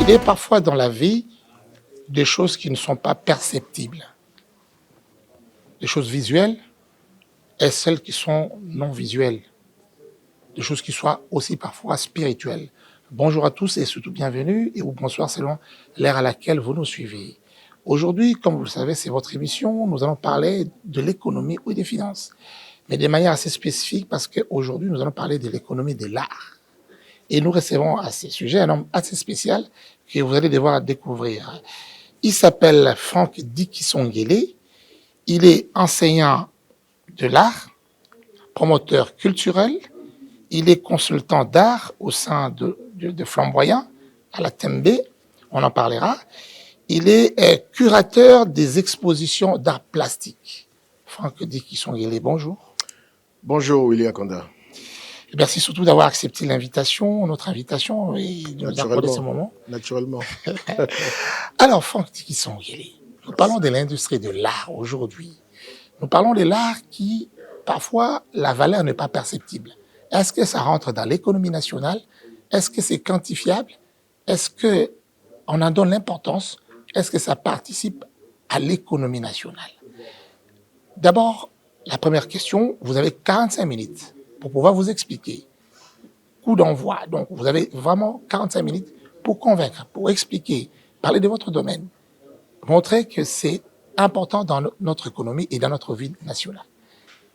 Il est parfois dans la vie des choses qui ne sont pas perceptibles. Des choses visuelles et celles qui sont non visuelles. Des choses qui soient aussi parfois spirituelles. Bonjour à tous et surtout bienvenue ou bonsoir selon l'ère à laquelle vous nous suivez. Aujourd'hui, comme vous le savez, c'est votre émission. Nous allons parler de l'économie ou des finances, mais de manière assez spécifique parce qu'aujourd'hui, nous allons parler de l'économie de l'art. Et nous recevons à ce sujet un homme assez spécial que vous allez devoir découvrir. Il s'appelle Franck Dikisongele. Il est enseignant de l'art, promoteur culturel. Il est consultant d'art au sein de Flamboyant, à la Tembe. On en parlera. Il est curateur des expositions d'art plastique. Franck Dikisongele, bonjour. Bonjour, William Konda. Merci surtout d'avoir accepté notre invitation, et de nous accorder ce moment. Naturellement. Alors, Franck Dikisongele, nous parlons de l'industrie de l'art aujourd'hui. Nous parlons de l'art qui, parfois, la valeur n'est pas perceptible. Est-ce que ça rentre dans l'économie nationale? Est-ce que c'est quantifiable? Est-ce qu'on en donne l'importance? Est-ce que ça participe à l'économie nationale? D'abord, la première question, vous avez 45 minutes pour pouvoir vous expliquer. Coup d'envoi. Donc, vous avez vraiment 45 minutes pour convaincre, pour expliquer, parler de votre domaine, montrer que c'est important dans notre économie et dans notre vie nationale.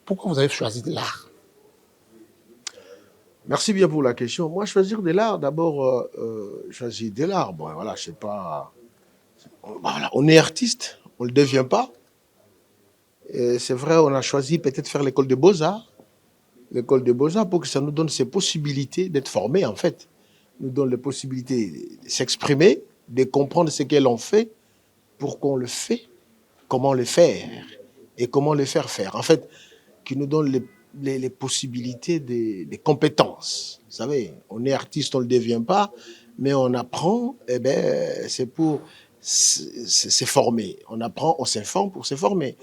Pourquoi vous avez choisi de l'art? Merci bien pour la question. Moi, choisir de l'art, d'abord, choisir de l'art. Bon, voilà, je sais pas. Voilà, on est artiste, on ne le devient pas. C'est vrai, on a choisi peut-être faire l'école des beaux-arts. L'école des beaux-arts pour que ça nous donne ces possibilités d'être formés, en fait. Nous donne les possibilités de s'exprimer, de comprendre ce qu'elles ont fait, pourquoi on le fait, comment le faire et comment le faire faire. En fait, qui nous donne les possibilités des compétences. Vous savez, on est artiste, on ne le devient pas, mais on apprend, c'est pour se former. On apprend, on s'informe pour se former.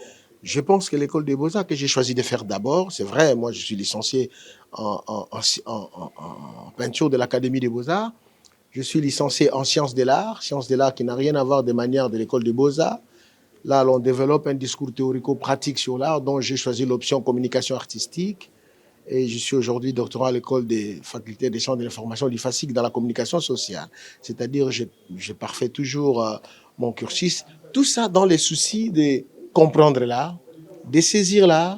Je pense que l'école des beaux-arts que j'ai choisi de faire d'abord, c'est vrai, moi je suis licencié en peinture de l'Académie des beaux-arts, je suis licencié en sciences de l'art qui n'a rien à voir des manières de l'école des beaux-arts. Là, on développe un discours théorico-pratique sur l'art, dont j'ai choisi l'option communication artistique. Et je suis aujourd'hui doctorant à l'école des facultés des sciences de l'information du FASIC dans la communication sociale. C'est-à-dire, je parfais toujours mon cursus. Tout ça dans les soucis de comprendre l'art, de saisir l'art,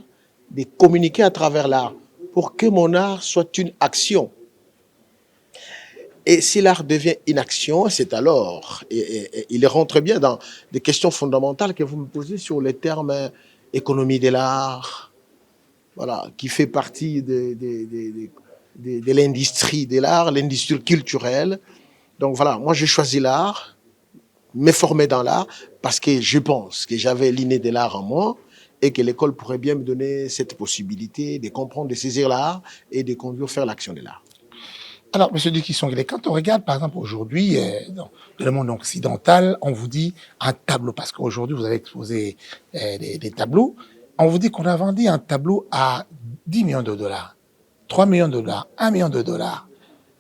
de communiquer à travers l'art pour que mon art soit une action. Et si l'art devient une action, c'est alors, il rentre bien dans des questions fondamentales que vous me posez sur les termes économie de l'art, voilà, qui fait partie de l'industrie de l'art, l'industrie culturelle. Donc voilà, moi j'ai choisi l'art, me former dans l'art, parce que je pense que j'avais l'inné de l'art en moi et que l'école pourrait bien me donner cette possibilité de comprendre, de saisir l'art et de conduire faire l'action de l'art. Alors, M. Dikisongele, quand on regarde, par exemple, aujourd'hui, dans le monde occidental, on vous dit un tableau, parce qu'aujourd'hui, vous avez exposé des tableaux, on vous dit qu'on a vendu un tableau à 10 millions de dollars, 3 millions de dollars, 1 million de dollars.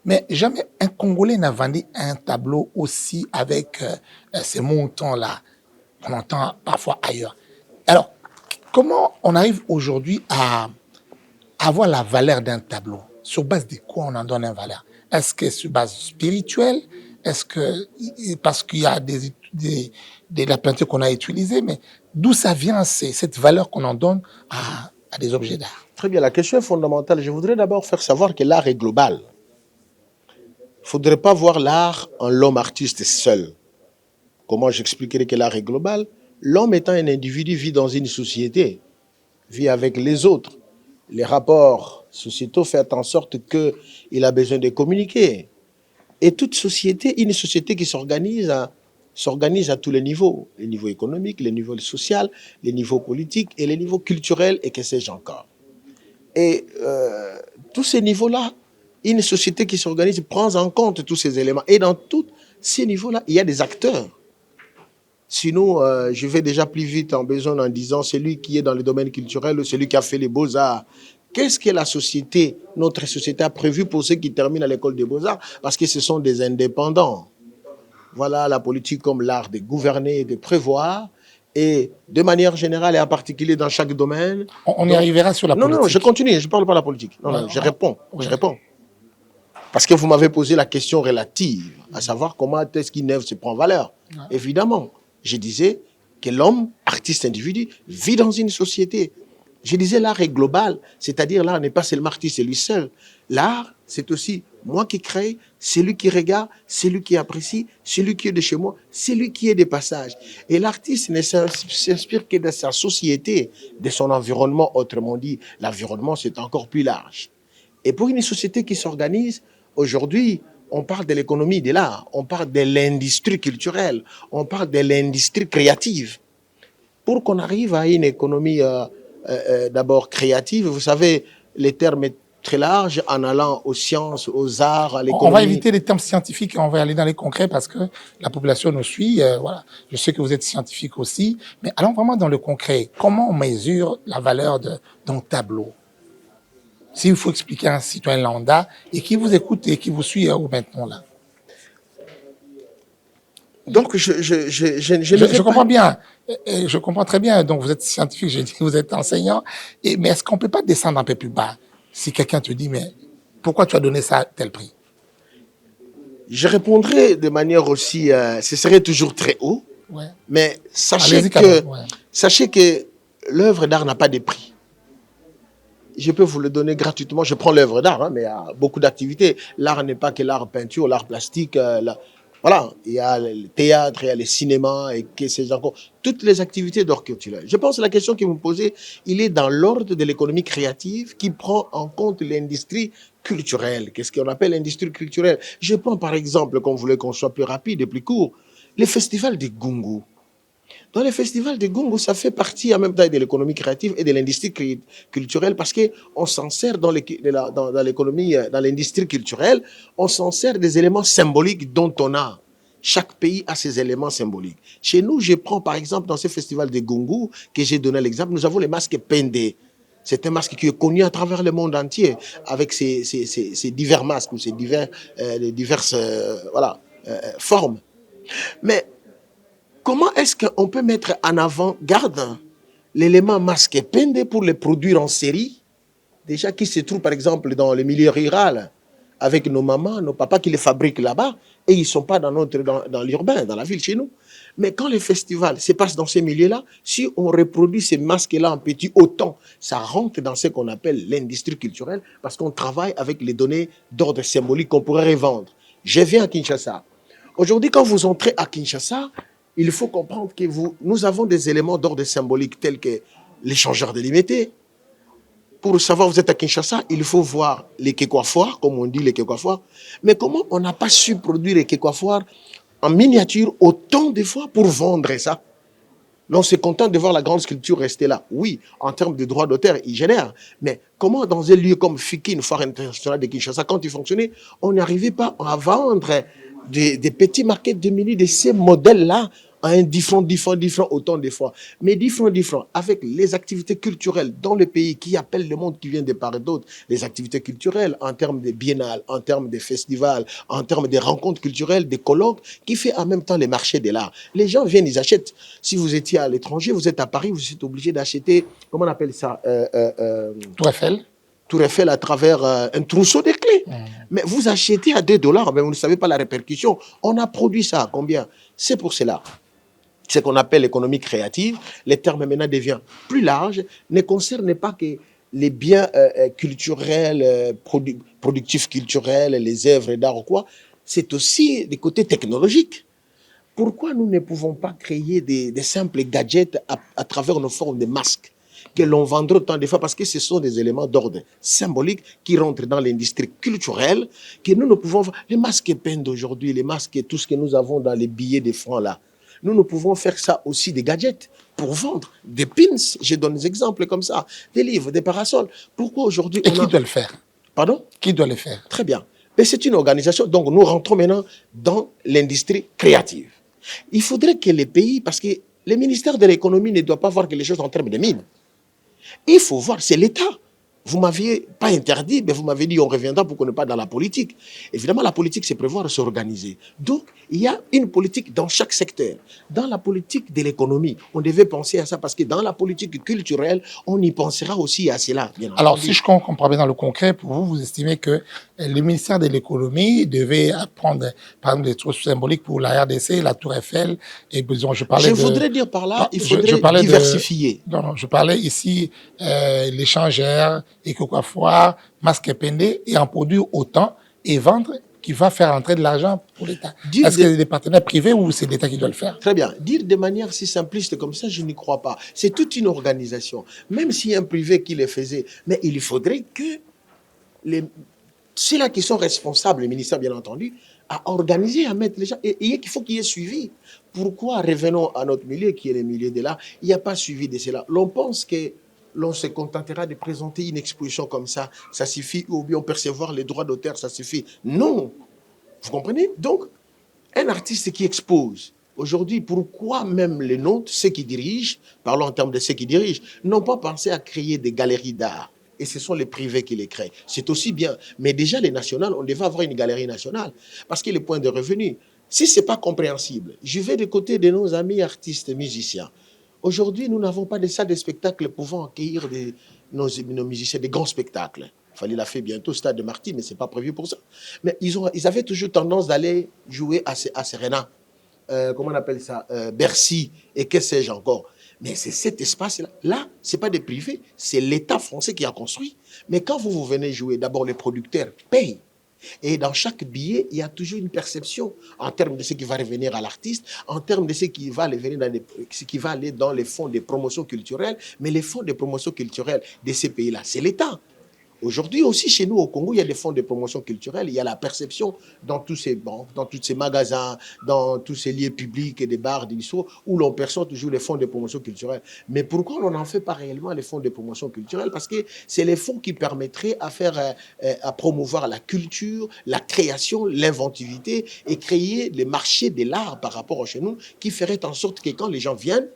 Mais jamais un Congolais n'a vendu un tableau aussi avec ces montants-là qu'on entend parfois ailleurs. Alors, comment on arrive aujourd'hui à avoir la valeur d'un tableau? Sur base de quoi on en donne une valeur? Est-ce que sur base spirituelle? Est-ce que parce qu'il y a de la peinture qu'on a utilisée? Mais d'où ça vient cette valeur qu'on en donne à des objets d'art? Très bien, la question est fondamentale. Je voudrais d'abord faire savoir que l'art est global. Il ne faudrait pas voir l'art en l'homme artiste seul. Comment j'expliquerai que l'art est global? L'homme étant un individu vit dans une société, vit avec les autres. Les rapports sociétaux font en sorte qu'il a besoin de communiquer. Et toute société, une société qui s'organise à tous les niveaux économiques, les niveaux sociaux, les niveaux politiques et les niveaux culturels et que sais-je encore. Et tous ces niveaux-là, une société qui s'organise prend en compte tous ces éléments. Et dans tous ces niveaux-là, il y a des acteurs. Sinon, je vais déjà plus vite en besoin en disant celui qui est dans le domaine culturel ou celui qui a fait les beaux-arts. Qu'est-ce que la société, notre société a prévu pour ceux qui terminent à l'école des beaux-arts? Parce que ce sont des indépendants. voilà la politique comme l'art de gouverner et de prévoir, et de manière générale et en particulier dans chaque domaine. On y arrivera sur la non, politique. Non, je continue, je ne parle pas de la politique. Non, Ouais, non, je réponds, oui. je réponds. Parce que vous m'avez posé la question relative, à savoir comment est-ce qu'une œuvre se prend en valeur. Ouais. Évidemment, je disais que l'homme, artiste individu, vit dans une société. Je disais l'art est global, c'est-à-dire l'art n'est pas seulement artiste, c'est lui seul. L'art, c'est aussi moi qui crée, celui qui regarde, celui qui apprécie, celui qui est de chez moi, celui qui est des passages. Et l'artiste ne s'inspire que de sa société, de son environnement. Autrement dit, l'environnement, c'est encore plus large. Et pour une société qui s'organise, aujourd'hui, on parle de l'économie de l'art, on parle de l'industrie culturelle, on parle de l'industrie créative. Pour qu'on arrive à une économie d'abord créative, vous savez, les termes est très large en allant aux sciences, aux arts, à l'économie. On va éviter les termes scientifiques et on va aller dans les concrets parce que la population nous suit. Voilà. Je sais que vous êtes scientifique aussi, mais allons vraiment dans le concret. Comment on mesure la valeur d'un tableau? S'il faut expliquer à un citoyen lambda et qui vous écoute et qui vous suit maintenant là. Donc, je comprends bien. Je comprends très bien. Donc, vous êtes scientifique, j'ai dit, vous êtes enseignant. Mais est-ce qu'on peut pas descendre un peu plus bas? Si quelqu'un te dit, mais pourquoi tu as donné ça à tel prix? Je répondrai de manière aussi, ce serait toujours très haut. Ouais. Mais sachez que l'œuvre d'art n'a pas de prix. Je peux vous le donner gratuitement. Je prends l'œuvre d'art, hein, mais il y a beaucoup d'activités. L'art n'est pas que l'art peinture, l'art plastique. Voilà, il y a le théâtre, il y a le cinéma, et que sais-je encore. Toutes les activités d'art culturel. Je pense que la question que vous me posez, il est dans l'ordre de l'économie créative qui prend en compte l'industrie culturelle. Qu'est-ce qu'on appelle l'industrie culturelle? Je prends par exemple, comme vous voulez qu'on soit plus rapide et plus court, les festivals de Gungu. Dans les festivals de Gungu, ça fait partie en même temps de l'économie créative et de l'industrie culturelle parce qu'on s'en sert dans l'économie, dans l'industrie culturelle, on s'en sert des éléments symboliques dont on a. Chaque pays a ses éléments symboliques. Chez nous, je prends par exemple dans ce festival de Gungu, que j'ai donné l'exemple, nous avons les masques Pende. C'est un masque qui est connu à travers le monde entier avec ces divers masques ou ces diverses formes. Mais comment est-ce qu'on peut mettre en avant-garde l'élément masque Pende pour les produire en série, déjà qui se trouve par exemple dans le milieu rural, avec nos mamans, nos papas qui les fabriquent là-bas, et ils ne sont pas dans l'urbain, dans la ville chez nous. Mais quand les festivals se passent dans ces milieux-là, si on reproduit ces masques-là en petit autant, ça rentre dans ce qu'on appelle l'industrie culturelle, parce qu'on travaille avec les données d'ordre symbolique qu'on pourrait revendre. Je viens à Kinshasa. Aujourd'hui, quand vous entrez à Kinshasa, il faut comprendre que nous avons des éléments d'ordre symbolique tels que l'échangeur délimité. Pour savoir vous êtes à Kinshasa, il faut voir les kékwafoires, comme on dit les kékwafoires. Mais comment on n'a pas su produire les kékwafoires en miniature autant de fois pour vendre ça? Là, on s'est content de voir la grande sculpture rester là. Oui, en termes de droits d'auteur, il génère. Mais comment dans un lieu comme Fiki, une foire internationale de Kinshasa, quand il fonctionnait, on n'arrivait pas à vendre des petits marquettes de mini de ces modèles-là à un différent autant de fois. Mais différent, avec les activités culturelles dans le pays qui appellent le monde qui vient de part et d'autre, les activités culturelles en termes de biennales, en termes de festivals, en termes de rencontres culturelles, des colloques, qui fait en même temps les marchés de l'art. Les gens viennent, ils achètent. Si vous étiez à l'étranger, vous êtes à Paris, vous êtes obligé d'acheter, comment on appelle ça Tour Eiffel. Tour Eiffel à travers un trousseau de clés. Mais vous achetez à $2, mais vous ne savez pas la répercussion. On a produit ça à combien? C'est pour cela. Ce qu'on appelle l'économie créative, les termes maintenant deviennent plus larges, ne concernent pas que les biens culturels, productifs culturels, les œuvres d'art ou quoi, c'est aussi des côtés technologiques. Pourquoi nous ne pouvons pas créer des simples gadgets à travers nos formes de masques que l'on vendra autant de fois parce que ce sont des éléments d'ordre symbolique qui rentrent dans l'industrie culturelle que nous ne pouvons... Les masques peints d'aujourd'hui, les masques et tout ce que nous avons dans les billets de francs là, nous pouvons faire ça aussi des gadgets pour vendre des pins. Je donne des exemples comme ça, des livres, des parasols. Pourquoi aujourd'hui... Et qui doit le faire? Pardon? Qui doit le faire? Très bien. Mais c'est une organisation. Donc, nous rentrons maintenant dans l'industrie créative. Il faudrait que les pays, parce que le ministère de l'économie ne doit pas voir que les choses en termes de mines. Il faut voir, c'est l'État. Vous m'aviez pas interdit, mais vous m'avez dit on reviendra pour qu'on n'est pas dans la politique. Évidemment, la politique, c'est prévoir s'organiser. Donc, il y a une politique dans chaque secteur. Dans la politique de l'économie, on devait penser à ça parce que dans la politique culturelle, on y pensera aussi à cela, bien entendu. Alors, si je comprends bien dans le concret, pour vous, vous estimez que le ministère de l'économie devait prendre, par exemple, des trucs symboliques pour la RDC, la Tour Eiffel, et disons, je parlais Je voudrais dire par là, il faudrait je parlais diversifier. Non, je parlais ici l'échangeur, Ecoquafoire, Masque Pendé, et en produire autant et vendre, qui va faire entrer de l'argent pour l'État. Est-ce que c'est des partenaires privés ou c'est l'État qui doit le faire? Très bien. Dire de manière si simpliste comme ça, je n'y crois pas. C'est toute une organisation. Même s'il y a un privé qui le faisait, mais il faudrait que ceux-là qui sont responsables, les ministères bien entendu, à organiser, à mettre les gens. Et il faut qu'il y ait suivi. Pourquoi, revenons à notre milieu, qui est le milieu de l'art, il n'y a pas suivi de cela. L'on pense que l'on se contentera de présenter une exposition comme ça suffit, ou bien percevoir les droits d'auteur, ça suffit. Non. Vous comprenez? Donc, un artiste qui expose, aujourd'hui, pourquoi même les nôtres, ceux qui dirigent, parlons en termes de ceux qui dirigent, n'ont pas pensé à créer des galeries d'art? Et ce sont les privés qui les créent. C'est aussi bien. Mais déjà, les nationales, on devait avoir une galerie nationale. Parce que les points de revenu, si ce n'est pas compréhensible, je vais du côté de nos amis artistes, musiciens. Aujourd'hui, nous n'avons pas de salles de spectacle pouvant accueillir nos musiciens, des grands spectacles. Il fallait la faire bientôt au Stade de Marty, mais ce n'est pas prévu pour ça. Mais ils avaient toujours tendance d'aller jouer à Serena. Comment on appelle ça, Bercy, et que sais-je encore. Mais c'est cet espace-là. Là, ce n'est pas des privés, c'est l'État français qui a construit. Mais quand vous venez jouer, d'abord les producteurs payent. Et dans chaque billet, il y a toujours une perception en termes de ce qui va revenir à l'artiste, en termes de ce qui va aller dans les fonds de promotion culturelle. Mais les fonds de promotion culturelle de ces pays-là, c'est l'État. Aujourd'hui aussi, chez nous, au Congo, il y a des fonds de promotion culturelle. Il y a la perception dans tous ces banques, dans tous ces magasins, dans tous ces lieux publics et des bars, des bistrots, où l'on perçoit toujours les fonds de promotion culturelle. Mais pourquoi on n'en fait pas réellement les fonds de promotion culturelle? Parce que c'est les fonds qui permettraient à promouvoir la culture, la création, l'inventivité et créer les marchés de l'art par rapport à chez nous, qui feraient en sorte que quand les gens viennent,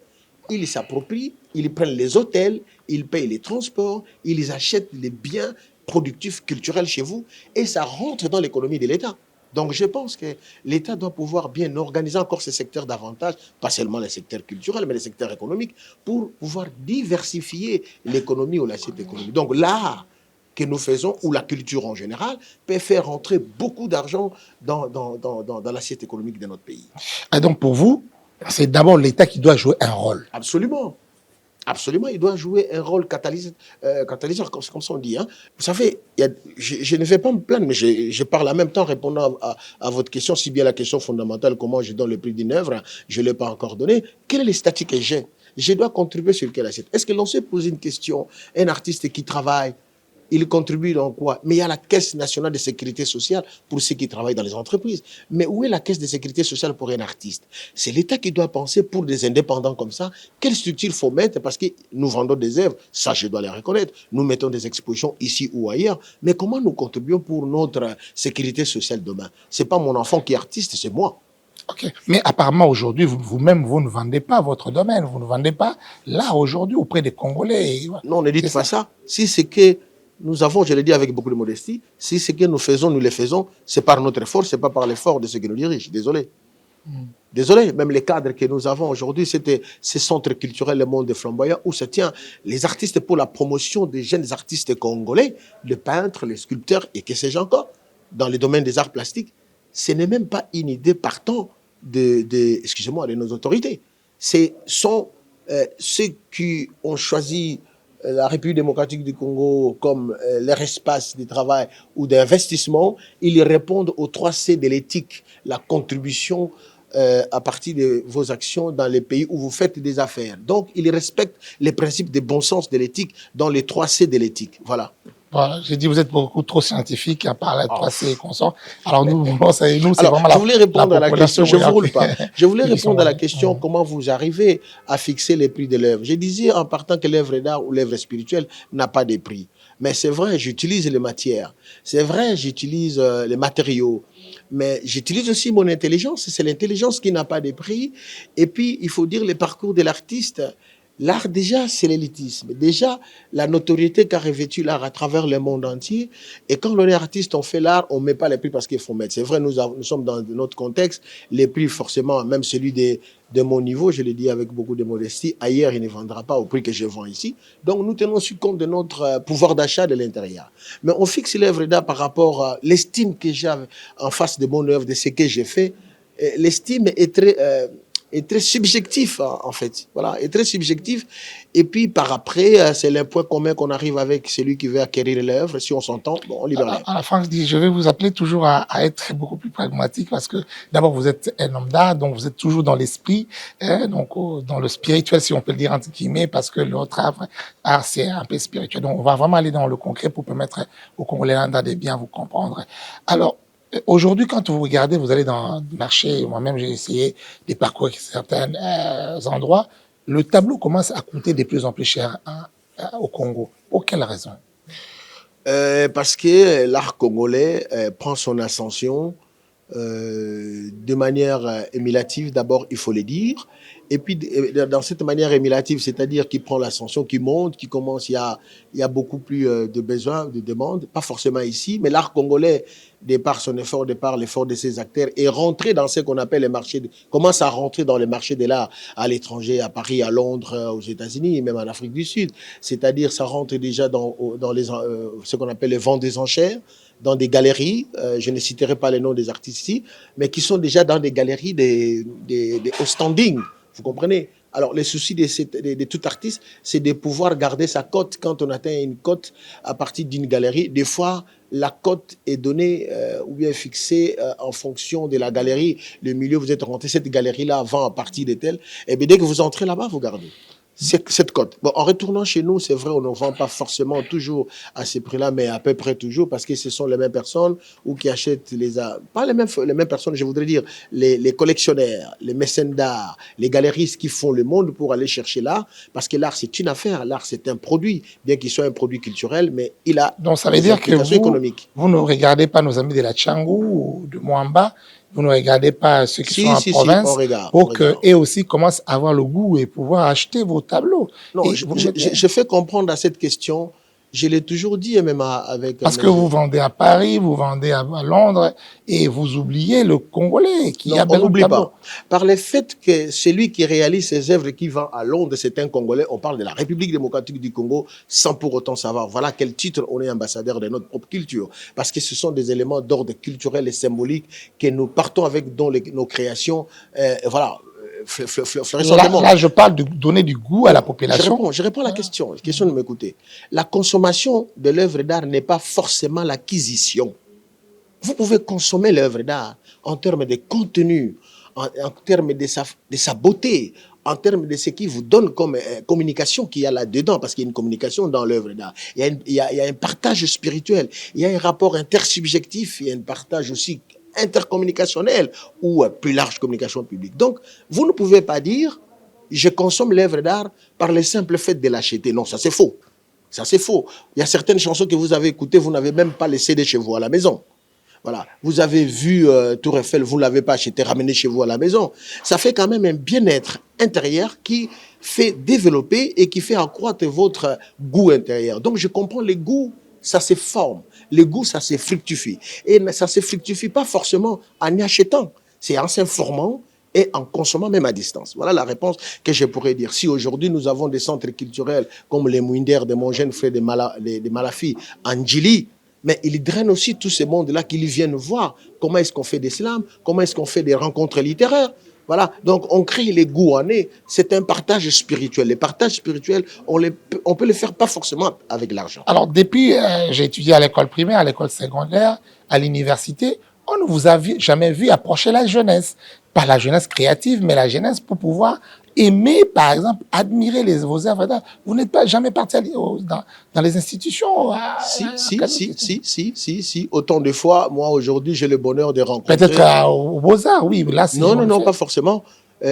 ils s'approprient, ils prennent les hôtels, ils payent les transports, ils achètent les biens productifs culturels chez vous et ça rentre dans l'économie de l'État. Donc je pense que l'État doit pouvoir bien organiser encore ces secteurs davantage, pas seulement les secteurs culturels, mais les secteurs économiques, pour pouvoir diversifier l'économie ou l'assiette économique. Donc l'art que nous faisons, ou la culture en général, peut faire rentrer beaucoup d'argent dans l'assiette économique de notre pays. Et donc pour vous, c'est d'abord l'État qui doit jouer un rôle. Absolument. Absolument, il doit jouer un rôle catalyseur, comme ça on dit. Hein. Vous savez, je ne vais pas me plaindre, mais je parle en même temps répondant à votre question, si bien la question fondamentale, comment je donne le prix d'une œuvre, je ne l'ai pas encore donné. Quel est le statut que j'ai? Je dois contribuer sur quelle assiette? Est-ce que l'on s'est posé une question? Un artiste qui travaille, il contribue dans quoi? Mais il y a la Caisse nationale de sécurité sociale pour ceux qui travaillent dans les entreprises. Mais où est la Caisse de sécurité sociale pour un artiste? C'est l'État qui doit penser pour des indépendants comme ça, quelle structure il faut mettre, parce que nous vendons des œuvres, ça je dois les reconnaître, nous mettons des expositions ici ou ailleurs, mais comment nous contribuons pour notre sécurité sociale demain? C'est pas mon enfant qui est artiste, c'est moi. Ok, mais apparemment aujourd'hui, vous-même, vous ne vendez pas votre domaine, vous ne vendez pas l'art aujourd'hui auprès des Congolais. Non, ne dites pas ça. Si c'est que nous avons, je l'ai dit avec beaucoup de modestie, si ce que nous faisons, nous le faisons, c'est par notre effort, c'est pas par l'effort de ceux qui nous dirigent. Désolé. Désolé, même les cadres que nous avons aujourd'hui, c'était ces centres culturels, le monde flamboyant, où se tient les artistes pour la promotion des jeunes artistes congolais, les peintres, les sculpteurs et que sais-je encore, dans le domaine des arts plastiques. Ce n'est même pas une idée partant excusez-moi, de nos autorités. Ce sont ceux qui ont choisi la République démocratique du Congo comme leur espace de travail ou d'investissement. Ils répondent aux 3C de l'éthique, la contribution à partir de vos actions dans les pays où vous faites des affaires. Donc, ils respectent les principes de bon sens de l'éthique dans les 3C de l'éthique. Voilà. Voilà, j'ai dit, vous êtes beaucoup trop scientifique à parler de 3C et consort. Alors, nous, c'est vraiment je voulais répondre à la question, je ne vous roule pas. Je voulais répondre à la question, Ouais. comment vous arrivez à fixer les prix de l'œuvre. Je disais en partant que l'œuvre d'art ou l'œuvre spirituelle n'a pas de prix. Mais c'est vrai, j'utilise les matières. C'est vrai, j'utilise les matériaux. Mais j'utilise aussi mon intelligence. C'est l'intelligence qui n'a pas de prix. Et puis, il faut dire le parcours de l'artiste. L'art, déjà, c'est l'élitisme. Déjà, la notoriété qu'a revêtu l'art à travers le monde entier. Et quand on est artiste, on fait l'art, on ne met pas les prix parce qu'il faut mettre. C'est vrai, nous sommes dans notre contexte. Les prix, forcément, même celui de mon niveau, je le dis avec beaucoup de modestie, ailleurs, il ne vendra pas au prix que je vends ici. Donc, nous tenons su compte de notre pouvoir d'achat de l'intérieur. Mais on fixe l'œuvre d'art par rapport à l'estime que j'ai en face de mon œuvre, de ce que j'ai fait. L'estime est très subjectif en fait, voilà, est très subjectif. Et puis par après, c'est le point commun qu'on arrive avec celui qui veut acquérir l'œuvre. Si on s'entend, bon, on libère l'œuvre. À la fin, je dis, je vais vous appeler toujours à être beaucoup plus pragmatique parce que d'abord, vous êtes un homme d'art, donc vous êtes toujours dans l'esprit, donc dans le spirituel, si on peut le dire entre guillemets, parce que l'autre art, c'est un peu spirituel. Donc, on va vraiment aller dans le concret pour permettre aux Congolais de bien vous comprendre. Alors, aujourd'hui, quand vous regardez, vous allez dans le marché, moi-même j'ai essayé de parcourir certains endroits, le tableau commence à coûter de plus en plus cher au Congo. Pour quelle raison? Parce que l'art congolais prend son ascension de manière émulative, d'abord, il faut le dire. Et puis, dans cette manière émulative, c'est-à-dire qui prend l'ascension, qui monte, qui commence, il y a beaucoup plus de besoins, de demandes, pas forcément ici, mais l'art congolais, de par son effort, de par l'effort de ses acteurs, est rentré dans ce qu'on appelle les marchés, commence à rentrer dans les marchés de l'art à l'étranger, à Paris, à Londres, aux États-Unis, et même en Afrique du Sud. C'est-à-dire, ça rentre déjà dans les, ce qu'on appelle les ventes des enchères, dans des galeries, je ne citerai pas les noms des artistes ici, mais qui sont déjà dans des galeries au standing, vous comprenez? Alors, le souci de tout artiste, c'est de pouvoir garder sa cote. Quand on atteint une cote à partir d'une galerie, des fois, la cote est donnée ou bien fixée en fonction de la galerie. Le milieu, vous êtes rentré, cette galerie-là vend à partir de telle. Et bien, dès que vous entrez là-bas, vous gardez cette cote. Bon, en retournant chez nous, c'est vrai, on ne vend pas forcément toujours à ces prix-là, mais à peu près toujours, parce que ce sont les mêmes personnes ou qui achètent pas les mêmes personnes, je voudrais dire, les collectionneurs, les mécènes d'art, les galeristes qui font le monde pour aller chercher l'art, parce que l'art, c'est une affaire, l'art, c'est un produit, bien qu'il soit un produit culturel, mais il a donc ça veut dire que vous ne regardez pas nos amis de la Tchangou ou de Mwamba, vous ne regardez pas ceux qui sont en province pour qu'eux aussi commencent à avoir le goût et pouvoir acheter vos tableaux. Non, je fais comprendre à cette question, je l'ai toujours dit, même avec... Parce que vous vendez à Paris, vous vendez à Londres, et vous oubliez le Congolais qui a besoin de tableaux. On n'oublie pas. Par le fait que celui qui réalise ses œuvres et qui vend à Londres, c'est un Congolais, on parle de la République démocratique du Congo, sans pour autant savoir, voilà quel titre on est ambassadeur de notre propre culture. Parce que ce sont des éléments d'ordre culturel et symbolique que nous partons avec dans nos créations, voilà. Là, je parle de donner du goût à la population. Je réponds à la question. Question de m'écouter. La consommation de l'œuvre d'art n'est pas forcément l'acquisition. Vous pouvez consommer l'œuvre d'art en termes de contenu, en termes de sa beauté, en termes de ce qui vous donne comme communication qu'il y a là-dedans, parce qu'il y a une communication dans l'œuvre d'art. Il y a un partage spirituel, il y a un rapport intersubjectif, il y a un partage aussi intercommunicationnelle ou plus large communication publique. Donc, vous ne pouvez pas dire je consomme l'œuvre d'art par le simple fait de l'acheter. Non, ça c'est faux. Ça c'est faux. Il y a certaines chansons que vous avez écoutées, vous n'avez même pas les CD chez vous à la maison. Voilà. Vous avez vu Tour Eiffel, vous ne l'avez pas acheté, ramené chez vous à la maison. Ça fait quand même un bien-être intérieur qui fait développer et qui fait accroître votre goût intérieur. Donc, je comprends les goûts, ça se forme. Le goût, ça se fructifie. Et ça ne se fructifie pas forcément en y achetant. C'est en s'informant et en consommant même à distance. Voilà la réponse que je pourrais dire. Si aujourd'hui nous avons des centres culturels comme les Mouinder de mon jeune frère de Malafi, Anjili, mais ils drainent aussi tous ces mondes-là qu'ils viennent voir comment est-ce qu'on fait des slams, comment est-ce qu'on fait des rencontres littéraires. Voilà, donc on crée les goûts en nez. C'est un partage spirituel. Les partages spirituels, on peut les faire pas forcément avec l'argent. Alors, depuis, j'ai étudié à l'école primaire, à l'école secondaire, à l'université, on ne vous a jamais vu approcher la jeunesse. Pas la jeunesse créative, mais la jeunesse pour pouvoir aimer, par exemple, admirer vos œuvres d'art. Vous n'êtes pas jamais parti dans les institutions. Si. Autant de fois, moi, aujourd'hui, j'ai le bonheur de rencontrer... Peut-être aux Beaux-Arts, oui. Là, non, pas forcément.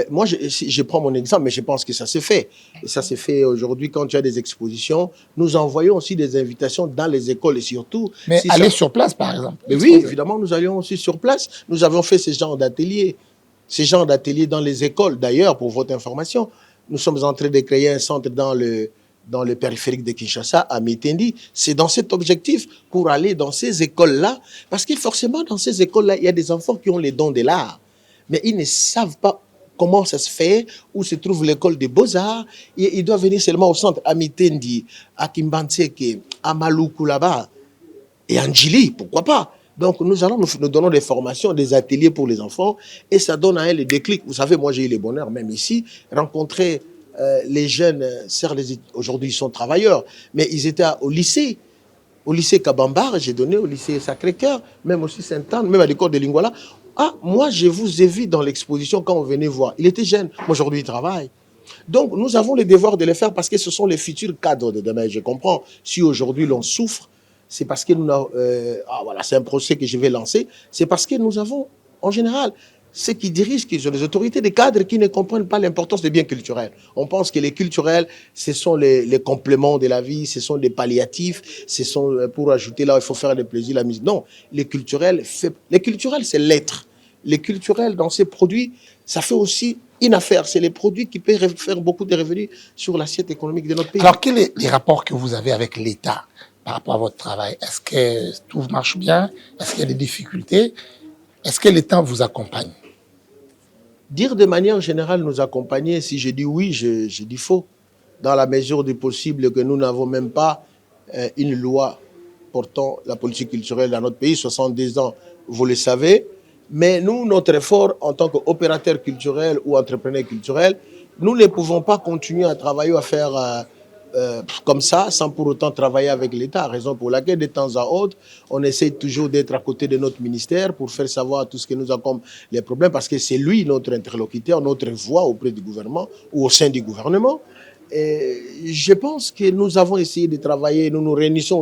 Moi, je prends mon exemple, mais je pense que ça s'est fait. Et ça s'est fait aujourd'hui quand il y a des expositions. Nous envoyons aussi des invitations dans les écoles et surtout... Mais aller sur place, par exemple. Mais oui, évidemment, nous allions aussi sur place. Nous avons fait ce genre d'ateliers. Ces genres d'ateliers dans les écoles, d'ailleurs, pour votre information, nous sommes en train de créer un centre dans le périphérique de Kinshasa, à Mitendi. C'est dans cet objectif pour aller dans ces écoles-là. Parce que forcément, dans ces écoles-là, il y a des enfants qui ont les dons de l'art. Mais ils ne savent pas comment ça se fait, où se trouve l'école des beaux-arts. Ils doivent venir seulement au centre, à Mitendi, à Kimbanseke, à Maluku là-bas, et à Ndjili, pourquoi pas. Donc, nous donnons des formations, des ateliers pour les enfants, et ça donne à eux le déclic. Vous savez, moi, j'ai eu le bonheur, même ici, rencontrer les jeunes, certes, aujourd'hui, ils sont travailleurs, mais ils étaient au lycée Kabambar, j'ai donné au lycée Sacré-Cœur, même aussi Sainte-Anne, même à l'école de Lingwala. Ah, moi, je vous ai vu dans l'exposition quand on venait voir. Il était jeune. Moi, aujourd'hui, il travaille. Donc, nous avons le devoir de le faire parce que ce sont les futurs cadres de demain. Je comprends. Si aujourd'hui, l'on souffre, c'est parce que nous avons... voilà, c'est un procès que je vais lancer. C'est parce que nous avons, en général, ceux qui dirigent, qui sont les autorités, des cadres qui ne comprennent pas l'importance des biens culturels. On pense que les culturels, ce sont les compléments de la vie, ce sont des palliatifs, ce sont pour ajouter là, il faut faire des plaisirs, la musique. Non, les culturels, c'est l'être. Les culturels, dans ces produits, ça fait aussi une affaire. C'est les produits qui peuvent faire beaucoup de revenus sur l'assiette économique de notre pays. Alors, quels sont les rapports que vous avez avec l'État par rapport à votre travail? Est-ce que tout marche bien? Est-ce qu'il y a des difficultés? Est-ce que l'État vous accompagne? Dire de manière générale nous accompagner, si je dis oui, je dis faux. Dans la mesure du possible que nous n'avons même pas une loi portant la politique culturelle dans notre pays, 62 ans, vous le savez. Mais nous, notre effort en tant qu'opérateur culturel ou entrepreneur culturel, nous ne pouvons pas continuer à travailler, à faire comme ça, sans pour autant travailler avec l'État. Raison pour laquelle, de temps à autre, on essaie toujours d'être à côté de notre ministère pour faire savoir tout ce que nous avons comme les problèmes, parce que c'est lui notre interlocuteur, notre voix auprès du gouvernement ou au sein du gouvernement. Et je pense que nous avons essayé de travailler, nous nous réunissons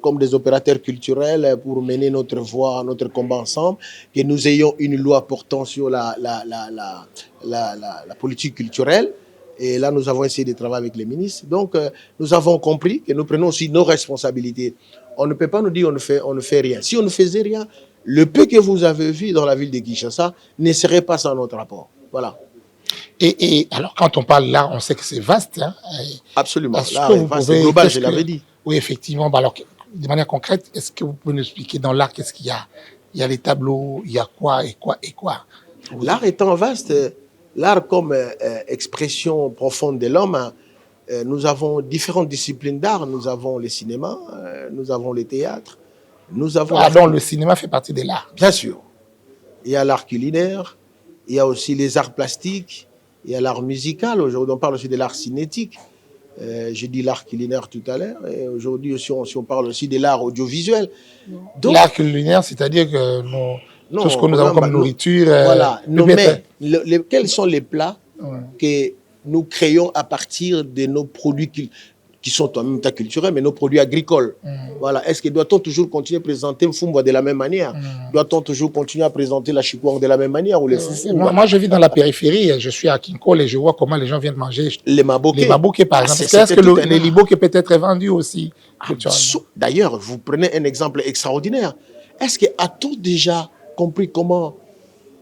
comme des opérateurs culturels pour mener notre voix, notre combat ensemble, que nous ayons une loi portant sur la politique culturelle. Et là, nous avons essayé de travailler avec les ministres. Donc, nous avons compris que nous prenons aussi nos responsabilités. On ne peut pas nous dire on ne fait rien. Si on ne faisait rien, le peu que vous avez vu dans la ville de Kinshasa ne serait pas sans notre rapport. Voilà. Et alors, quand on parle là, on sait que c'est vaste. Hein, absolument. Là, c'est global, je l'avais dit. Oui, effectivement. Bah alors, de manière concrète, est-ce que vous pouvez nous expliquer dans l'art, qu'est-ce qu'il y a? Il y a les tableaux, il y a quoi et quoi et quoi? L'art étant vaste, l'art comme expression profonde de l'homme, nous avons différentes disciplines d'art. Nous avons le cinéma, nous avons le théâtre. Nous avons donc le cinéma fait partie de l'art. Bien sûr. Il y a l'art culinaire, il y a aussi les arts plastiques, il y a l'art musical. Aujourd'hui, on parle aussi de l'art cinétique. J'ai dit l'art culinaire tout à l'heure. Et aujourd'hui, aussi, on parle aussi de l'art audiovisuel. L'art culinaire, c'est-à-dire que tout ce que nous avons comme nourriture... voilà. Quels sont les plats que nous créons à partir de nos produits qui sont en même temps culturels, mais nos produits agricoles. Voilà. Est-ce que doit-on toujours continuer à présenter Mfumba de la même manière? Doit-on toujours continuer à présenter la chikwang de la même manière ou les foufous? Moi, je vis dans la périphérie, je suis à Kinkole et je vois comment les gens viennent manger les mabokés. Les mabokés, par exemple. Est-ce que les liboké peut être vendu aussi? D'ailleurs, vous prenez un exemple extraordinaire. Est-ce que a-t-on déjà compris comment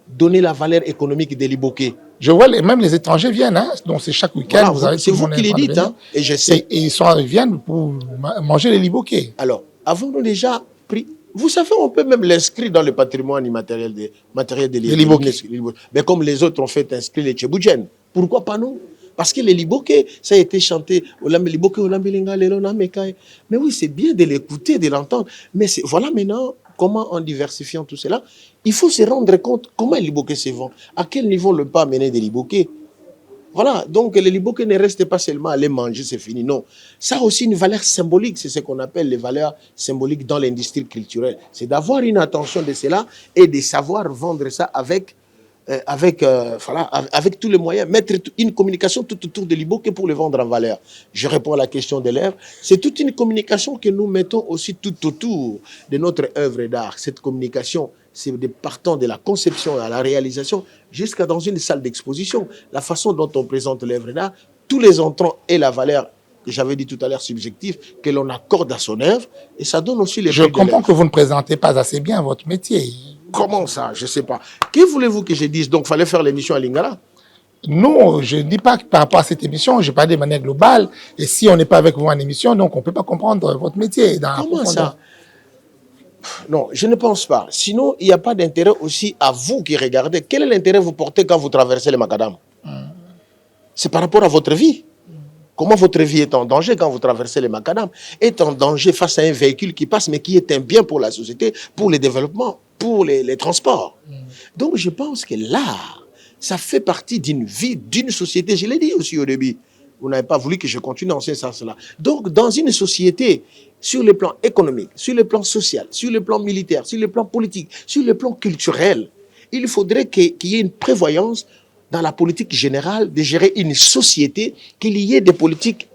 donner la valeur économique des liboké? Je vois, même les étrangers viennent, hein, donc c'est chaque week-end. Voilà, c'est vous qui les dites, hein, et je sais. Et ils viennent pour manger les liboké. Alors, avons-nous déjà pris... Vous savez, on peut même l'inscrire dans le patrimoine immatériel des liboké. Mais comme les autres ont fait inscrire les tchéboujen, pourquoi pas nous? Parce que les liboké, ça a été chanté. Mais oui, c'est bien de l'écouter, de l'entendre. Mais voilà maintenant comment, en diversifiant tout cela, il faut se rendre compte comment les liboké se vendent. À quel niveau le pas mener des liboké? Voilà, donc les liboké ne restent pas seulement à les manger, c'est fini. Non, ça a aussi une valeur symbolique. C'est ce qu'on appelle les valeurs symboliques dans l'industrie culturelle. C'est d'avoir une attention de cela et de savoir vendre ça avec tous les moyens, mettre une communication tout autour de liboké pour le vendre en valeur. Je réponds à la question de l'œuvre. C'est toute une communication que nous mettons aussi tout autour de notre œuvre d'art. Cette communication, c'est partant de la conception à la réalisation jusqu'à dans une salle d'exposition. La façon dont on présente l'œuvre d'art, tous les entrants et la valeur que j'avais dit tout à l'heure subjective, que l'on accorde à son œuvre, et ça donne aussi les... Je comprends que vous ne présentez pas assez bien votre métier. Comment ça? Je ne sais pas. Que voulez-vous que je dise? Donc, il fallait faire l'émission à Lingala? Nous, je ne dis pas que par rapport à cette émission, je parle de manière globale. Et si on n'est pas avec vous en émission, donc on ne peut pas comprendre votre métier. Comment ça? Non, je ne pense pas. Sinon, il n'y a pas d'intérêt aussi à vous qui regardez. Quel est l'intérêt que vous portez quand vous traversez le macadam? C'est par rapport à votre vie. Comment votre vie est en danger quand vous traversez le macadam? Est en danger face à un véhicule qui passe, mais qui est un bien pour la société, pour le développement, pour les transports. Donc, je pense que l'art, ça fait partie d'une vie, d'une société. Je l'ai dit aussi au début. Vous n'avez pas voulu que je continue dans ce sens-là. Donc, dans une société, sur le plan économique, sur le plan social, sur le plan militaire, sur le plan politique, sur le plan culturel, il faudrait qu'il y ait une prévoyance dans la politique générale de gérer une société, qu'il y ait des politiques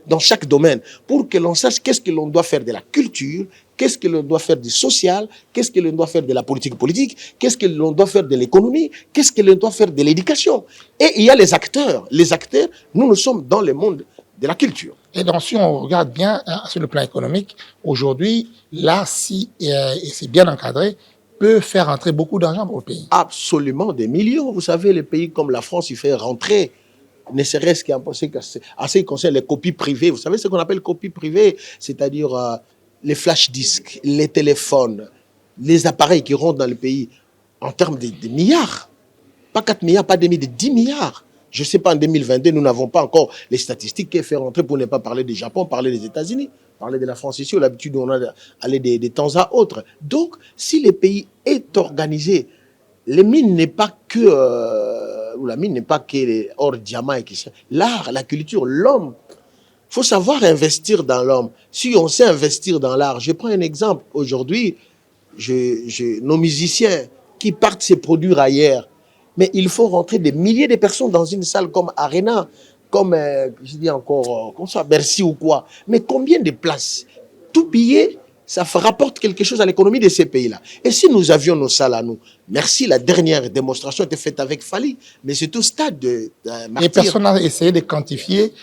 dans chaque domaine pour que l'on sache qu'est-ce que l'on doit faire de la culture, qu'est-ce que l'on doit faire du social, qu'est-ce que l'on doit faire de la politique politique, qu'est-ce que l'on doit faire de l'économie, qu'est-ce que l'on doit faire de l'éducation. Et il y a les acteurs. Les acteurs, nous sommes dans le monde de la culture. Et donc, si on regarde bien sur le plan économique, aujourd'hui, là, et c'est bien encadré, peut faire rentrer beaucoup d'argent pour le pays. Absolument, des millions. Vous savez, les pays comme la France, il fait rentrer, ne serait-ce qu'en ce qui concerne les copies privées. Vous savez ce qu'on appelle copies privées, c'est-à-dire les flash disques, les téléphones, les appareils qui rentrent dans le pays en termes de milliards. Pas 4 milliards, pas demi, de 10 milliards. Je ne sais pas, en 2022, nous n'avons pas encore les statistiques qui fait rentrer, pour ne pas parler du Japon, parler des États-Unis, parler de la France ici, où l'habitude on a d'aller des temps à autres. Donc, si le pays est organisé, les mines n'est pas que, ou la mine n'est pas que les or, diamants et qui l'art, la culture, l'homme. Il faut savoir investir dans l'homme. Si on sait investir dans l'art, je prends un exemple. Aujourd'hui, nos musiciens qui partent se produire ailleurs, mais il faut rentrer des milliers de personnes dans une salle comme Arena, comme, je dis encore, comme ça, Bercy ou quoi. Mais combien de places? Tout piller, ça rapporte quelque chose à l'économie de ces pays-là. Et si nous avions nos salles à nous, merci, la dernière démonstration était faite avec Fali, mais c'est au stade de Martyr. Et personne n'a essayé de quantifier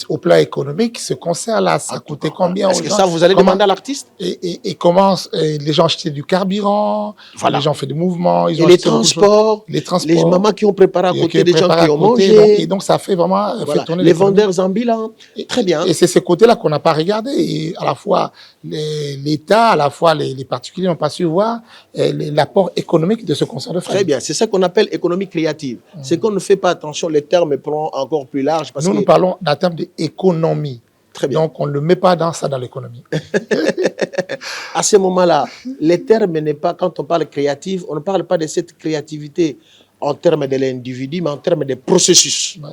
au plan économique ce concert-là, ça coûtait combien? Est-ce que ça, vous allez demander à l'artiste? Et comment les gens achetaient du carburant, voilà. Les gens font des mouvements, ils ont les transports, les mamans qui ont préparé à côté, des gens qui ont mangé. Et donc, ça fait vraiment voilà. Fait tourner les vendeurs ambulants. Très bien. Et c'est ce côté-là qu'on n'a pas regardé. Et à la fois, l'État, à la fois les particuliers n'ont pas su voir l'apport économique de ce concert de fête. Très bien, c'est ça qu'on appelle économie créative. C'est qu'on ne fait pas attention, les termes prennent encore plus large. Parce nous parlons d'un terme d'économie. Très bien. Donc, on ne le met pas dans l'économie. À ce moment-là, les termes n'est pas, quand on parle créative, on ne parle pas de cette créativité en termes de l'individu, mais en termes de processus. Ouais.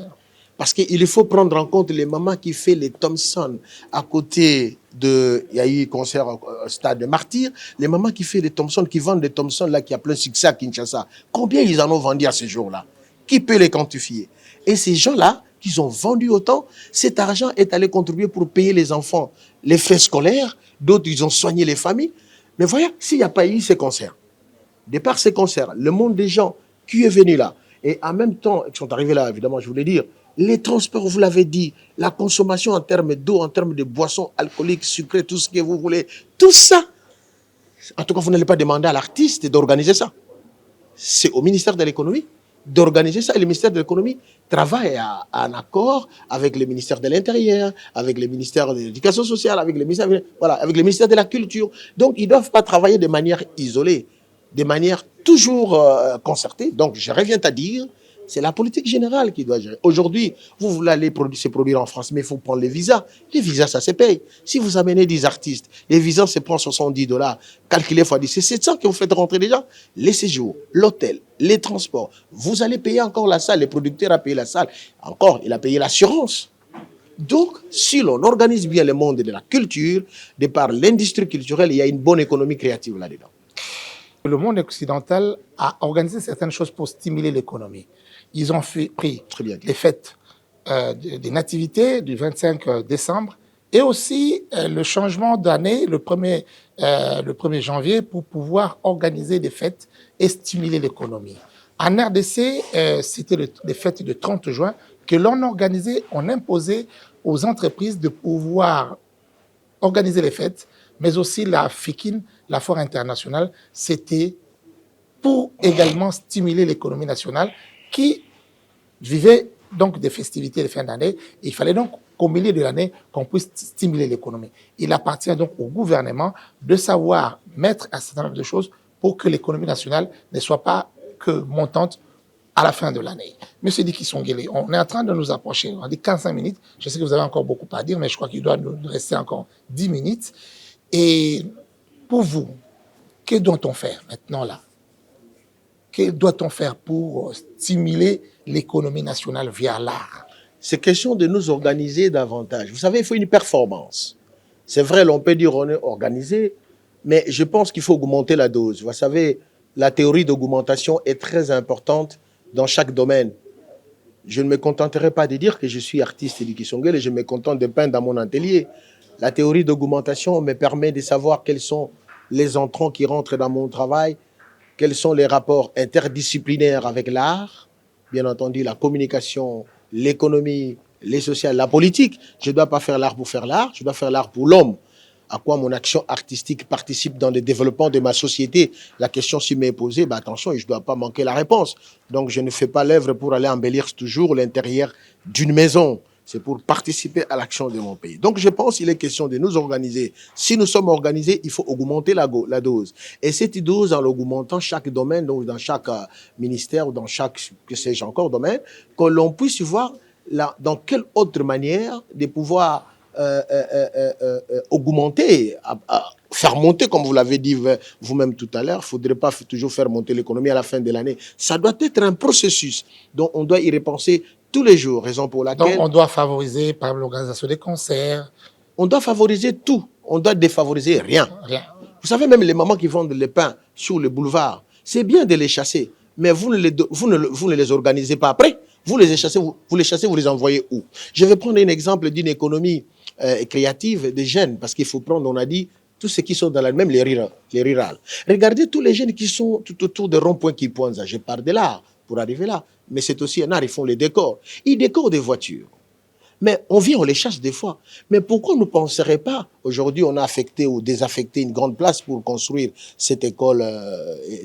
Parce qu'il faut prendre en compte les mamans qui font les Thompson à côté de... Il y a eu concert au stade de Martyr. Les mamans qui font les Thompson, qui vendent des Thompson là, qui a plein de succès à Kinshasa. Combien ils en ont vendu à ce jour-là? Qui peut les quantifier? Et ces gens-là, qui ont vendu autant, cet argent est allé contribuer pour payer les enfants, les frais scolaires. D'autres, ils ont soigné les familles. Mais voyez, s'il n'y a pas eu ces concerts, de par ces concerts, le monde des gens qui est venu là, et en même temps, ils sont arrivés là, évidemment, je voulais dire, les transports, vous l'avez dit, la consommation en termes d'eau, en termes de boissons alcooliques, sucrées, tout ce que vous voulez, tout ça, en tout cas, vous n'allez pas demander à l'artiste d'organiser ça. C'est au ministère de l'économie d'organiser ça. Et le ministère de l'économie travaille en accord avec le ministère de l'Intérieur, avec le ministère de l'Éducation sociale, avec le ministère, voilà, avec le ministère de la Culture. Donc, ils ne doivent pas travailler de manière isolée, de manière toujours concertée. Donc, je reviens à dire, c'est la politique générale qui doit gérer. Aujourd'hui, vous voulez aller se produire en France, mais il faut prendre les visas. Les visas, ça se paye. Si vous amenez des artistes, les visas se prennent $70. Calculez fois 10, c'est 700 que vous faites rentrer déjà. Les séjours, l'hôtel, les transports. Vous allez payer encore la salle. Les producteurs ont payé la salle. Encore, il a payé l'assurance. Donc, si l'on organise bien le monde de la culture, de par l'industrie culturelle, il y a une bonne économie créative là-dedans. Le monde occidental a organisé certaines choses pour stimuler l'économie. Ils ont pris les fêtes des nativités du 25 décembre et aussi le changement d'année, le 1er janvier, pour pouvoir organiser des fêtes et stimuler l'économie. En RDC, c'était les fêtes du 30 juin que l'on organisait, on imposait aux entreprises de pouvoir organiser les fêtes, mais aussi la FICIN, la Foire internationale, c'était pour également stimuler l'économie nationale qui vivait donc des festivités de fin d'année. Il fallait donc qu'au milieu de l'année, qu'on puisse stimuler l'économie. Il appartient donc au gouvernement de savoir mettre un certain nombre de choses pour que l'économie nationale ne soit pas que montante à la fin de l'année. Monsieur Dicky Songuele, on est en train de nous approcher. On dit 45 minutes. Je sais que vous avez encore beaucoup à dire, mais je crois qu'il doit nous rester encore 10 minutes. Et pour vous, que doit-on faire maintenant là? Que doit-on faire pour stimuler l'économie nationale via l'art? C'est question de nous organiser davantage. Vous savez, il faut une performance. C'est vrai, l'on peut dire on est organisé, mais je pense qu'il faut augmenter la dose. Vous savez, la théorie d'augmentation est très importante dans chaque domaine. Je ne me contenterai pas de dire que je suis artiste Dicky Songuele et je me contente de peindre dans mon atelier. La théorie d'augmentation me permet de savoir quels sont les entrants qui rentrent dans mon travail, quels sont les rapports interdisciplinaires avec l'art, bien entendu la communication, l'économie, les sociales, la politique. Je ne dois pas faire l'art pour faire l'art, je dois faire l'art pour l'homme. À quoi mon action artistique participe dans le développement de ma société. La question s'y m'est posée, bah attention, je ne dois pas manquer la réponse. Donc je ne fais pas l'œuvre pour aller embellir toujours l'intérieur d'une maison. C'est pour participer à l'action de mon pays. Donc je pense qu'il est question de nous organiser. Si nous sommes organisés, il faut augmenter la dose. Et cette dose, en l'augmentant chaque domaine, donc dans chaque ministère ou dans chaque, que sais-je encore, domaine, que l'on puisse voir dans quelle autre manière de pouvoir augmenter, faire monter, comme vous l'avez dit vous-même tout à l'heure. Il ne faudrait pas toujours faire monter l'économie à la fin de l'année. Ça doit être un processus dont on doit y repenser tous les jours, raison pour laquelle... Donc, on doit favoriser, par exemple, l'organisation des concerts. On doit favoriser tout. On doit défavoriser rien. Rien. Vous savez, même les mamans qui vendent les pains sur le boulevard, c'est bien de les chasser, mais vous ne les organisez pas après. Vous les chassez, vous les envoyez où? Je vais prendre un exemple d'une économie créative des jeunes, parce qu'il faut prendre, on a dit, tous ceux qui sont dans la même les rurales. Regardez tous les jeunes qui sont tout autour des ronds-points qui pointent. Je pars de là pour arriver là. Mais c'est aussi un art, ils font les décors. Ils décorent des voitures. Mais on vient, on les chasse des fois. Mais pourquoi on ne penserait pas? Aujourd'hui, on a affecté ou désaffecté une grande place pour construire cette école,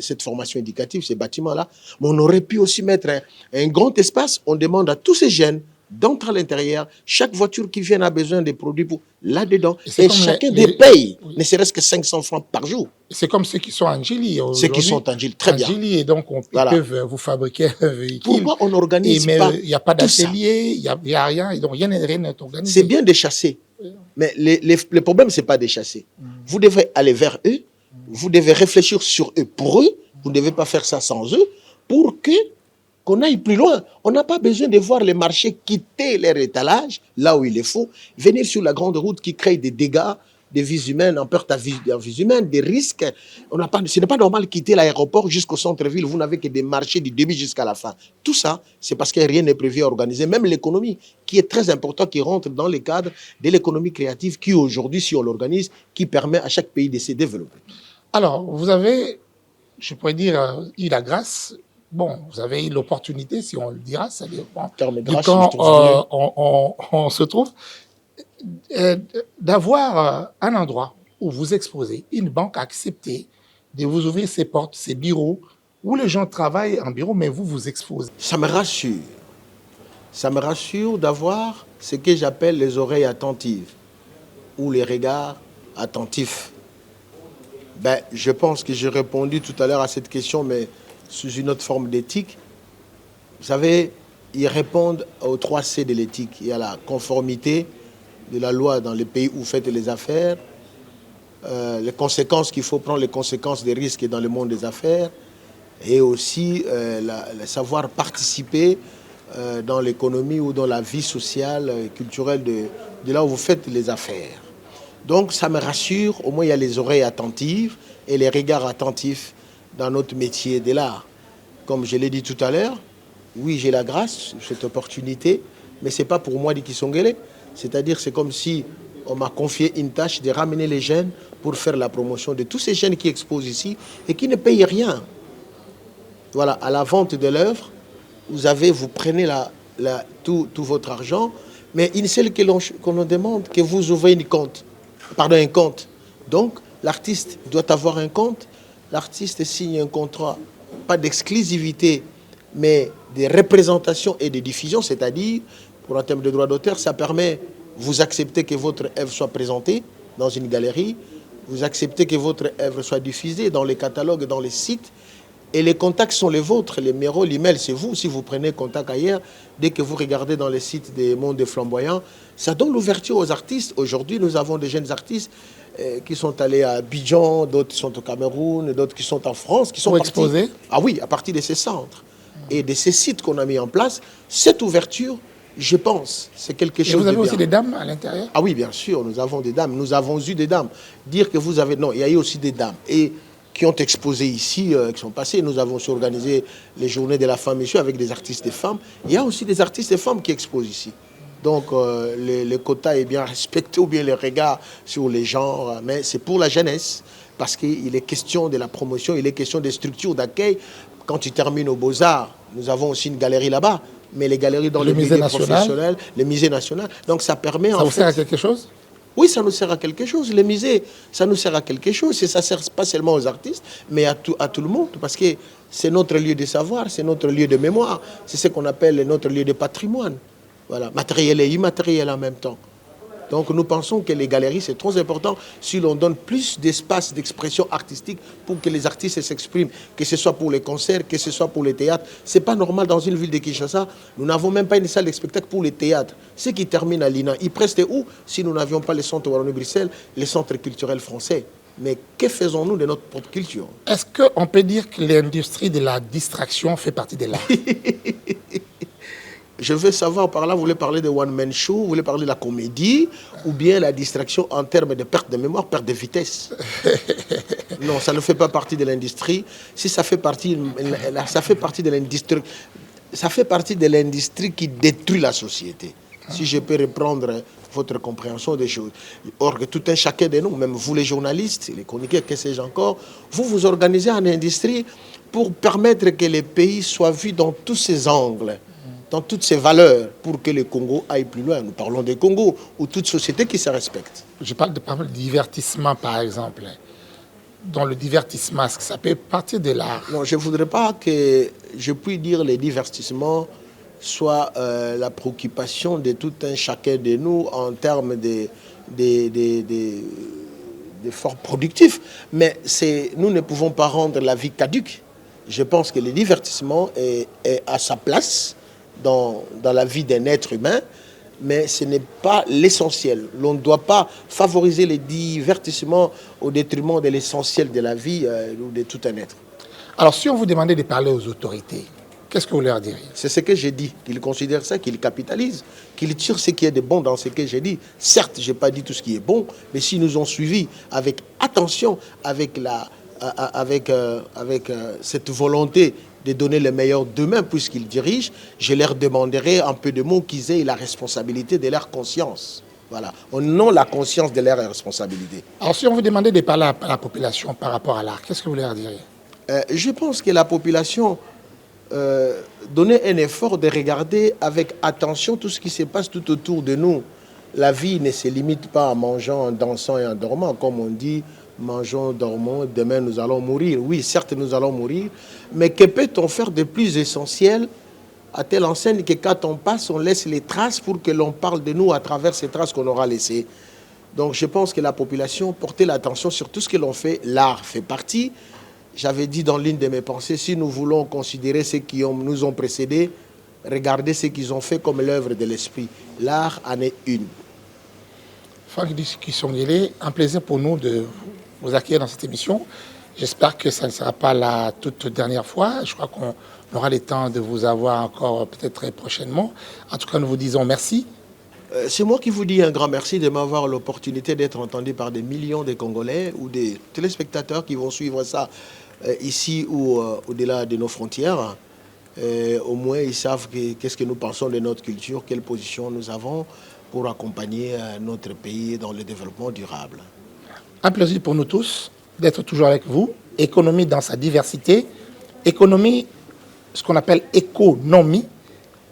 cette formation éducative, ces bâtiments-là. Mais on aurait pu aussi mettre un grand espace. On demande à tous ces jeunes d'entrer à l'intérieur. Chaque voiture qui vient a besoin des produits pour là-dedans. Et chacun des paye, ne serait-ce que 500 francs par jour. C'est comme ceux qui sont en Gili. Ceux qui sont en Gili, très bien. Gili, et donc ils peuvent vous fabriquer un véhicule. Pourquoi on n'organise pas? Il n'y a pas d'atelier, il n'y a rien, et donc rien n'est organisé. C'est bien de chasser, mais le problème, ce n'est pas de chasser. Vous devez aller vers eux, vous devez réfléchir sur eux pour eux, vous ne devez pas faire ça sans eux, pour qu'on aille plus loin. On n'a pas besoin de voir les marchés quitter leur étalage, là où il est faut, venir sur la grande route qui crée des dégâts, des vies humaines, en perte à vie humaine, des risques. Ce n'est pas normal de quitter l'aéroport jusqu'au centre-ville. Vous n'avez que des marchés du début jusqu'à la fin. Tout ça, c'est parce que rien n'est prévu à organiser. Même l'économie, qui est très importante, qui rentre dans le cadre de l'économie créative, qui aujourd'hui, si on l'organise, qui permet à chaque pays de se développer. Alors, vous avez, je pourrais dire, eu la grâce. Bon, vous avez eu l'opportunité, si on le dira, ça dépend du quand on se trouve, d'avoir un endroit où vous exposez. Une banque a accepté de vous ouvrir ses portes, ses bureaux, où les gens travaillent en bureau, mais vous exposez. Ça me rassure. Ça me rassure d'avoir ce que j'appelle les oreilles attentives ou les regards attentifs. Ben, je pense que j'ai répondu tout à l'heure à cette question, mais sous une autre forme d'éthique. Vous savez, ils répondent aux 3 C de l'éthique. Il y a la conformité de la loi dans les pays où vous faites les affaires, les conséquences qu'il faut prendre, les conséquences des risques dans le monde des affaires, et aussi le savoir participer dans l'économie ou dans la vie sociale et culturelle de là où vous faites les affaires. Donc ça me rassure, au moins il y a les oreilles attentives et les regards attentifs dans notre métier de l'art. Comme je l'ai dit tout à l'heure, oui, j'ai la grâce, cette opportunité, mais ce n'est pas pour moi Dicky Songuele. C'est-à-dire, c'est comme si on m'a confié une tâche de ramener les jeunes pour faire la promotion de tous ces jeunes qui exposent ici et qui ne payent rien. Voilà, à la vente de l'œuvre, vous prenez tout votre argent, mais il seul qu'on nous demande que vous ouvrez un compte. Donc, l'artiste doit avoir un compte. L'artiste signe un contrat, pas d'exclusivité mais des représentations et des diffusions, c'est-à-dire, pour un terme de droit d'auteur, ça permet, vous acceptez que votre œuvre soit présentée dans une galerie, vous acceptez que votre œuvre soit diffusée dans les catalogues, dans les sites, et les contacts sont les vôtres, les numéros, l'email, c'est vous. Si vous prenez contact ailleurs, dès que vous regardez dans les sites des mondes des flamboyants, ça donne l'ouverture aux artistes. Aujourd'hui, nous avons des jeunes artistes qui sont allés à Abidjan, d'autres qui sont au Cameroun, d'autres qui sont en France, qui sont Pour partis. exposer. Ah oui, à partir de ces centres et de ces sites qu'on a mis en place, cette ouverture, je pense, c'est quelque Et chose vous avez de bien. aussi des dames à l'intérieur? Ah oui, bien sûr, nous avons des dames. Nous avons eu des dames. Dire que vous avez... Non, il y a eu aussi des dames. Et qui ont exposé ici, qui sont passées. Nous avons aussi organisé les journées de la femme ici avec des artistes et femmes. Il y a aussi des artistes et femmes qui exposent ici. Donc, le quota est bien respecté, ou bien les regards sur les genres. Mais c'est pour la jeunesse, parce qu'il est question de la promotion, il est question des structures d'accueil. Quand tu termines aux Beaux-Arts, nous avons aussi une galerie là-bas. Mais les galeries dans le musée milieu national. professionnel, le musée national. Donc, ça permet Ça en vous fait... sert à quelque chose? Oui, ça nous sert à quelque chose. Les musées, ça nous sert à quelque chose. Et ça ne sert pas seulement aux artistes, mais à tout le monde. Parce que c'est notre lieu de savoir, c'est notre lieu de mémoire. C'est ce qu'on appelle notre lieu de patrimoine. Voilà, matériel et immatériel en même temps. Donc nous pensons que les galeries, c'est trop important si l'on donne plus d'espace d'expression artistique pour que les artistes s'expriment, que ce soit pour les concerts, que ce soit pour les théâtres. Ce n'est pas normal dans une ville de Kinshasa. Nous n'avons même pas une salle de spectacle pour les théâtres. Ceux qui terminent à l'INA, ils prestent où si nous n'avions pas les centres Wallonie-Bruxelles, les centres culturels français? Mais que faisons-nous de notre propre culture? Est-ce qu'on peut dire que l'industrie de la distraction fait partie de l'art? Je veux savoir par là, vous voulez parler de one-man show, vous voulez parler de la comédie, ou bien la distraction en termes de perte de mémoire, perte de vitesse? Non, ça ne fait pas partie de l'industrie. Si ça fait partie, ça fait partie de l'industrie, ça fait partie de l'industrie qui détruit la société. Si je peux reprendre votre compréhension des choses. Or, que tout un chacun de nous, même vous les journalistes, les chroniqueurs, que sais-je encore, vous vous organisez en industrie pour permettre que les pays soient vus dans tous ces angles, dans toutes ces valeurs, pour que le Congo aille plus loin. Nous parlons des Congo, ou toute société qui se respecte. Je parle de divertissement, par exemple. Dans le divertissement, est-ce que ça peut partir de l'art? Non, je ne voudrais pas que je puisse dire les divertissements soit la préoccupation de tout un chacun de nous en termes d'efforts productifs. Mais nous ne pouvons pas rendre la vie caduque. Je pense que le divertissement est à sa place dans la vie d'un être humain, mais ce n'est pas l'essentiel. L'on ne doit pas favoriser les divertissements au détriment de l'essentiel de la vie ou de tout un être. Alors, si on vous demandait de parler aux autorités, qu'est-ce que vous leur diriez? C'est ce que j'ai dit, qu'ils considèrent ça, qu'ils capitalisent, qu'ils tirent ce qui est de bon dans ce que j'ai dit. Certes, je n'ai pas dit tout ce qui est bon, mais s'ils nous ont suivis avec attention, avec cette volonté de donner le meilleur d'eux-mêmes puisqu'ils dirigent, je leur demanderai un peu de mots qu'ils aient la responsabilité de leur conscience. Voilà. On a la conscience de leur responsabilité. Alors, si on vous demandait de parler à la population par rapport à l'art, qu'est-ce que vous leur diriez? Je pense que la population donner un effort de regarder avec attention tout ce qui se passe tout autour de nous. La vie ne se limite pas en mangeant, en dansant et en dormant, comme on dit. Mangeons, dormons, demain nous allons mourir. Oui, certes, nous allons mourir, mais que peut-on faire de plus essentiel à telle enseigne que quand on passe, on laisse les traces pour que l'on parle de nous à travers ces traces qu'on aura laissées. Donc je pense que la population portait l'attention sur tout ce que l'on fait. L'art fait partie. J'avais dit dans l'une de mes pensées, si nous voulons considérer ceux qui nous ont précédés, regardez ce qu'ils ont fait comme l'œuvre de l'esprit. L'art en est une. Franck Kisongele, un plaisir pour nous de vous accueillir dans cette émission. J'espère que ça ne sera pas la toute dernière fois. Je crois qu'on aura le temps de vous avoir encore peut-être très prochainement. En tout cas, nous vous disons merci. C'est moi qui vous dis un grand merci de m'avoir l'opportunité d'être entendu par des millions de Congolais ou des téléspectateurs qui vont suivre ça ici ou au-delà de nos frontières. Au moins, ils savent qu'est-ce que nous pensons de notre culture, quelle position nous avons pour accompagner notre pays dans le développement durable. Un plaisir pour nous tous d'être toujours avec vous. Économie dans sa diversité. Économie, ce qu'on appelle économie,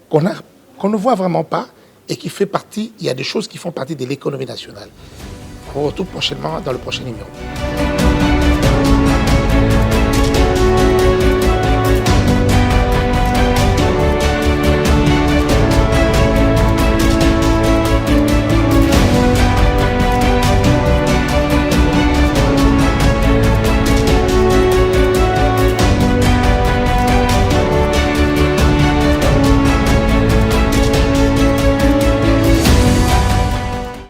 qu'on ne voit vraiment pas et qui fait partie, il y a des choses qui font partie de l'économie nationale. On se retrouve prochainement dans le prochain numéro.